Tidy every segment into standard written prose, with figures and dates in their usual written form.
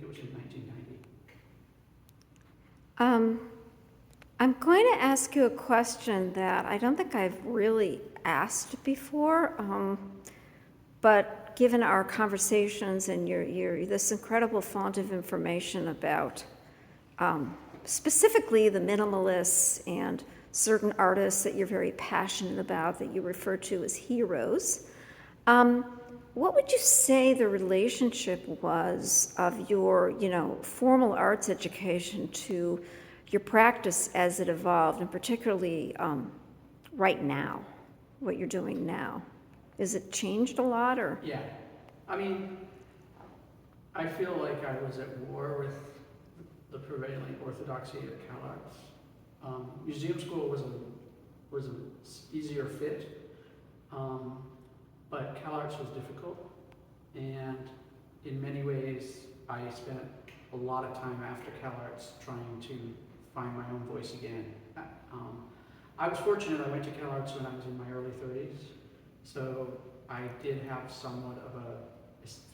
it was in 1990. I'm going to ask you a question that I don't think I've really asked before, but given our conversations and your this incredible font of information about specifically the minimalists and certain artists that you're very passionate about that you refer to as heroes, what would you say the relationship was of your, formal arts education to your practice as it evolved, and particularly right now, what you're doing now? Is it changed a lot, or? Yeah, I mean, I feel like I was at war with the prevailing orthodoxy at CalArts. Museum school was an easier fit, but CalArts was difficult, and in many ways, I spent a lot of time after CalArts trying to find my own voice again. I was fortunate. I went to CalArts when I was in my early 30s, so I did have somewhat of a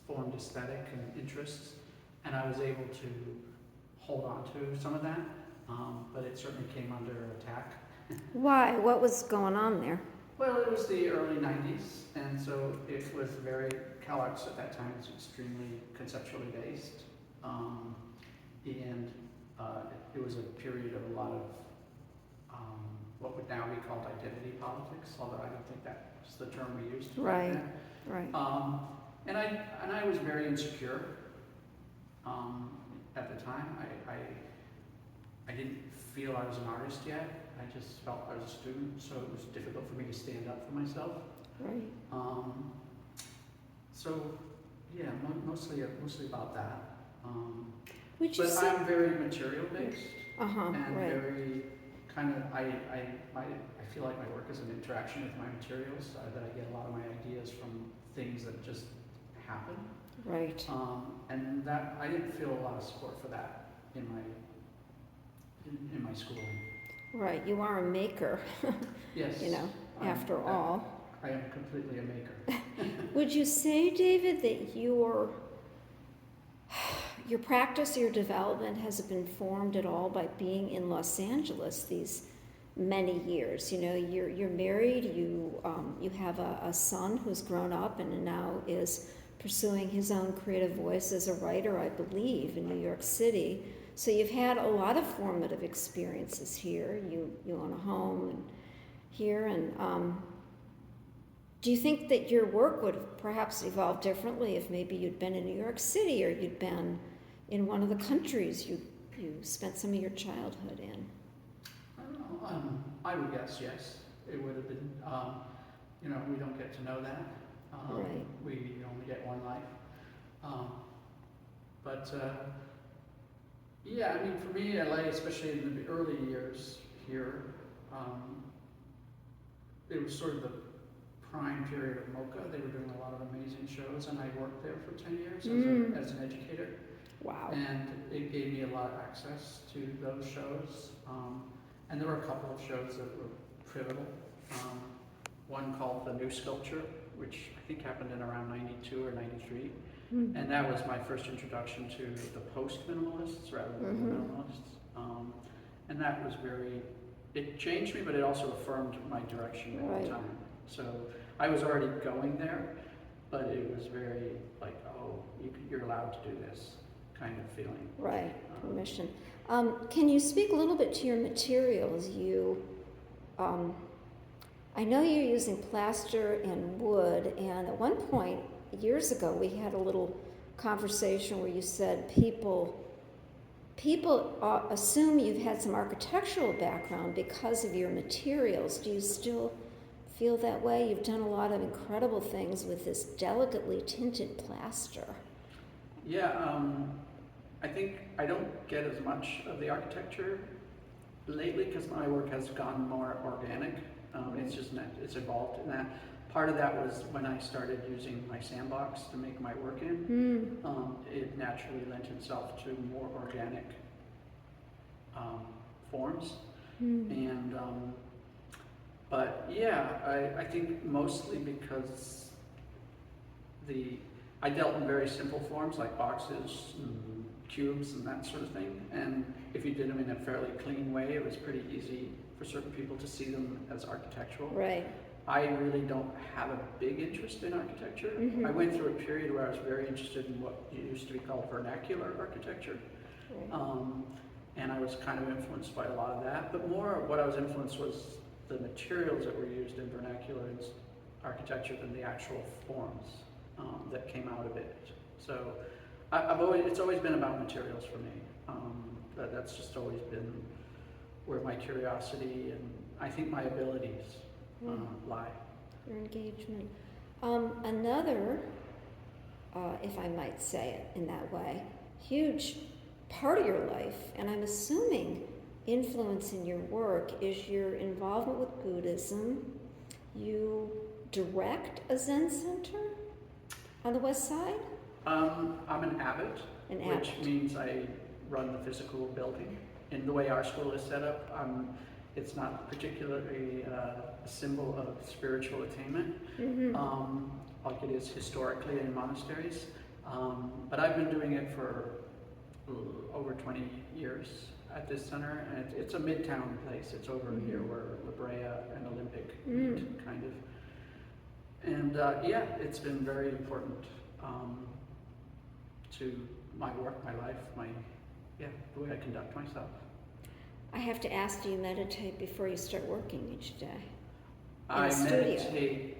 formed aesthetic and interests, and I was able to hold on to some of that, but it certainly came under attack. Why? What was going on there? Well, it was the early 90s, and so it was CalArts at that time was extremely conceptually based, and it was a period of a lot of what would now be called identity politics, although I don't think that's the term we used back then. Right. And I was very insecure at the time. I didn't feel I was an artist yet. I just felt I was a student, so it was difficult for me to stand up for myself. Right. So yeah, mostly about that. Would you but say? I'm very material based, and Right. very kind of I feel like my work is an interaction with my materials. That I get a lot of my ideas from things that just happen. Right. And that I didn't feel a lot of support for that in my schooling. Right. You are a maker. Yes. After all. I am completely a maker. Would you say, David, that your practice, your development has been formed at all by being in Los Angeles these many years? You're married, you have a son who's grown up and now is pursuing his own creative voice as a writer, I believe, in New York City. So you've had a lot of formative experiences here. You own a home and here, and do you think that your work would have perhaps evolved differently if maybe you'd been in New York City or you'd been in one of the countries you spent some of your childhood in? I don't know. I would guess yes. It would have been. We don't get to know that. Right. We only get one life. Yeah, I mean, for me, LA, especially in the early years here, it was sort of the prime period of MoCA. They were doing a lot of amazing shows, and I worked there for 10 years as an educator. Wow. And it gave me a lot of access to those shows. And there were a couple of shows that were pivotal. One called The New Sculpture, which I think happened in around 92 or 93. And that was my first introduction to the post-minimalists rather than the minimalists. And that was it changed me, but it also affirmed my direction at the time. So I was already going there, but it was very like, oh, you're allowed to do this kind of feeling. Right, permission. Can you speak a little bit to your materials? I know you're using plaster and wood, and at one point, years ago, we had a little conversation where you said people assume you've had some architectural background because of your materials. Do you still feel that way? You've done a lot of incredible things with this delicately tinted plaster. Yeah, I think I don't get as much of the architecture lately because my work has gone more organic. It's evolved in that. Part of that was when I started using my sandbox to make my work in. It naturally lent itself to more organic forms. But yeah, I think mostly because I dealt in very simple forms like boxes, cubes and that sort of thing. And if you did them in a fairly clean way, it was pretty easy for certain people to see them as architectural. Right. I really don't have a big interest in architecture. Mhm. I went through a period where I was very interested in what used to be called vernacular architecture. Right. And I was kind of influenced by a lot of that, but more what I was influenced was the materials that were used in vernacular architecture than the actual forms that came out of it. So it's always been about materials for me. That's just always been where my curiosity and I think my abilities lie. Your engagement. Another, if I might say it in that way, huge part of your life, and I'm assuming influence in your work, is your involvement with Buddhism. You direct a Zen center on the West Side? I'm an abbot, which abbot. means I run the physical building. In the way our school is set up, it's not particularly a symbol of spiritual attainment, like it is historically in monasteries. But I've been doing it for over 20 years at this center, and it's a midtown place. It's over here where La Brea and Olympic meet, kind of. And yeah, it's been very important to my work, my life, the way I conduct myself. I have to ask, do you meditate before you start working each day? I meditate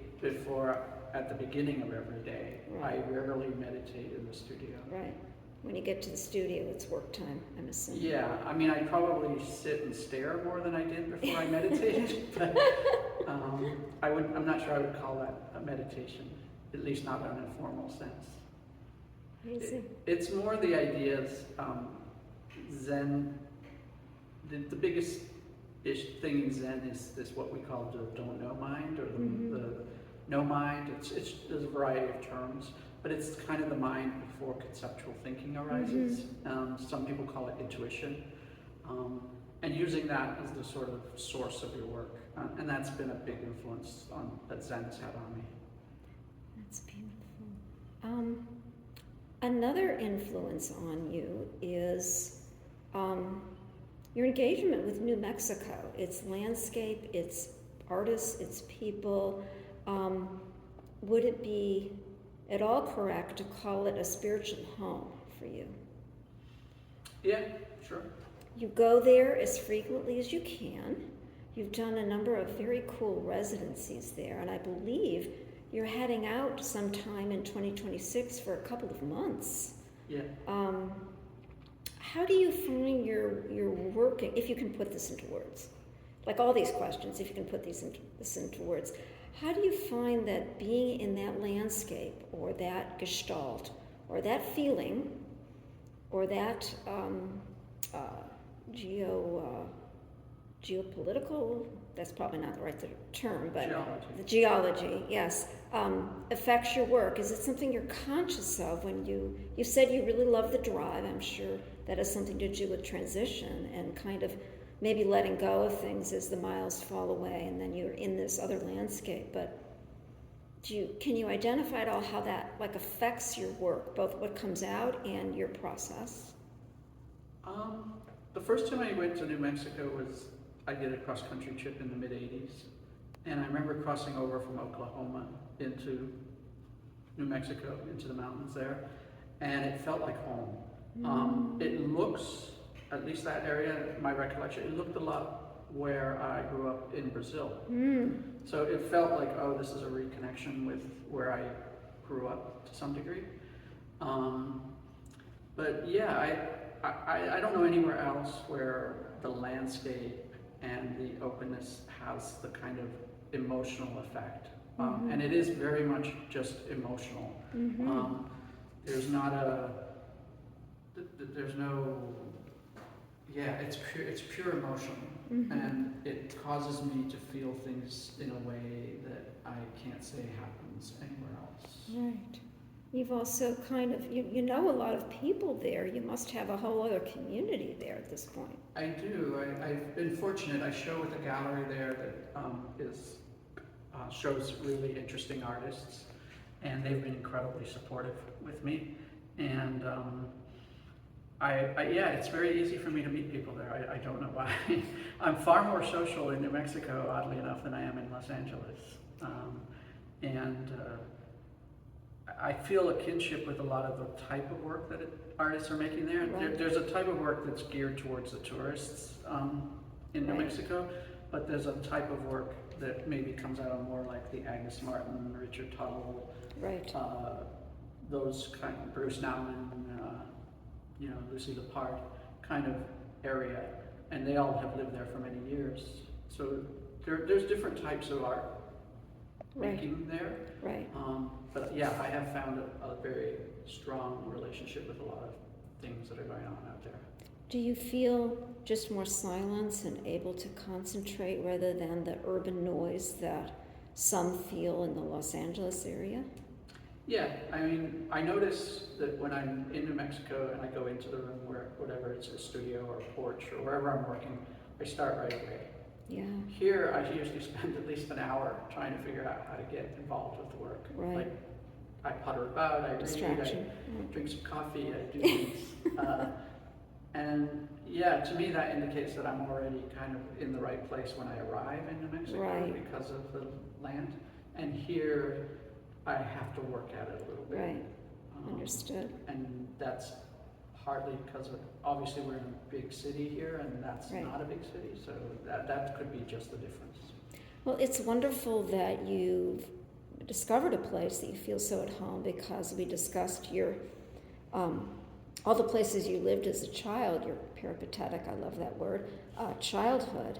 at the beginning of every day. Right. I rarely meditate in the studio. Right. When you get to the studio, it's work time, I'm assuming. Yeah, I mean, I probably sit and stare more than I did before I meditated, but I'm not sure I would call that a meditation, at least not in an informal sense. It's more the ideas, Zen, the biggest thing in Zen is this what we call the don't know mind, or the no mind. There's a variety of terms, but it's kind of the mind before conceptual thinking arises. Some people call it intuition, and using that as the sort of source of your work, and that's been a big influence that Zen has had on me. That's beautiful. Another influence on you is your engagement with New Mexico. Its landscape, its artists, its people. Would it be at all correct to call it a spiritual home for you? Yeah, sure. You go there as frequently as you can. You've done a number of very cool residencies there, and I believe you're heading out sometime in 2026 for a couple of months. Yeah. How do you find your working, if you can put this into words? Like all these questions, if you can put this into words. How do you find that being in that landscape, or that gestalt, or that feeling, or that geopolitical, that's probably not the right term, but the geology, yes, affects your work? Is it something you're conscious of when you said you really love the drive? I'm sure that has something to do with transition and kind of maybe letting go of things as the miles fall away and then you're in this other landscape. But can you identify at all how that affects your work, both what comes out and your process? The first time I went to New Mexico I did a cross-country trip in the mid-'80s, and I remember crossing over from Oklahoma into New Mexico, into the mountains there, and it felt like home. It looks, at least that area, my recollection, it looked a lot where I grew up in Brazil. So it felt like, oh, this is a reconnection with where I grew up to some degree. But yeah, I don't know anywhere else where the landscape and the openness has the kind of emotional effect. And it is very much just emotional. There's it's pure emotion. And it causes me to feel things in a way that I can't say happens anywhere else. Right. You've also kind of, you know a lot of people there. You must have a whole other community there at this point. I do. I've been fortunate. I show with a gallery there that shows really interesting artists, and they've been incredibly supportive with me. And Yeah, it's very easy for me to meet people there. I don't know why. I'm far more social in New Mexico, oddly enough, than I am in Los Angeles. And I feel a kinship with a lot of the type of work that artists are making there. Right. There's a type of work that's geared towards the tourists in New Right. Mexico, but there's a type of work that maybe comes out of more like the Agnes Martin, Richard Tuttle, Right. those kind of Bruce Nauman, Lucy Lepard kind of area, and they all have lived there for many years. So there's different types of art Right. making there. Right. But yeah, I have found a very strong relationship with a lot of things that are going on out there. Do you feel just more silence and able to concentrate rather than the urban noise that some feel in the Los Angeles area? Yeah, I mean, I notice that when I'm in New Mexico and I go into the room where, whatever it's a studio or a porch or wherever I'm working, I start right away. Yeah. Here, I usually spend at least an hour trying to figure out how to get involved with the work. Right. Like, I putter about, I read, Distraction. I drink some coffee, I do things. And yeah, to me that indicates that I'm already kind of in the right place when I arrive in New Mexico Right. because of the land. And here, I have to work at it a little bit. Right. Understood. And that's partly because of, obviously we're in a big city here and that's Right. not a big city, so that could be just the difference. Well, it's wonderful that you've discovered a place that you feel so at home, because we discussed your all the places you lived as a child, your peripatetic, I love that word, childhood.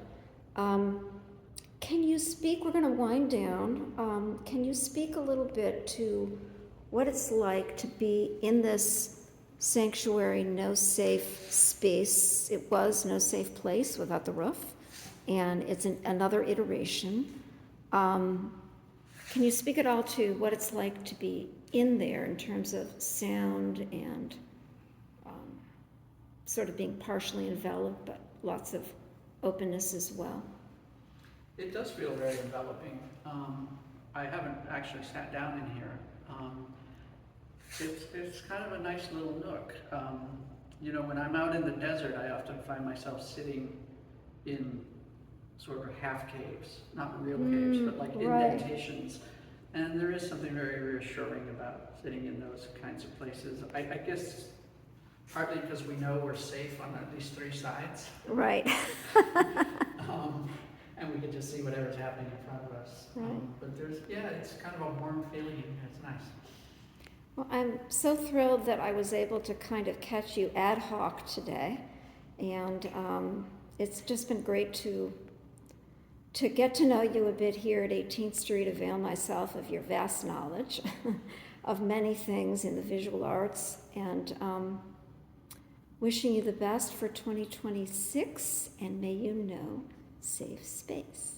Can you speak, we're going to wind down, can you speak a little bit to what it's like to be in this sanctuary, no safe space? It was no safe place without the roof, and it's another iteration. Can you speak at all to what it's like to be in there in terms of sound and sort of being partially enveloped, but lots of openness as well? It does feel very enveloping. I haven't actually sat down in here. It's kind of a nice little nook. When I'm out in the desert, I often find myself sitting in sort of half caves, not real caves, but like right. indentations. And there is something very reassuring about sitting in those kinds of places. I guess partly because we know we're safe on at least three sides. Right. And we can just see whatever's happening in front of us. Right. But it's kind of a warm feeling. It's nice. Well, I'm so thrilled that I was able to kind of catch you ad hoc today. And it's just been great to get to know you a bit here at 18th Street, avail myself of your vast knowledge of many things in the visual arts, and wishing you the best for 2026, and may you know safe space.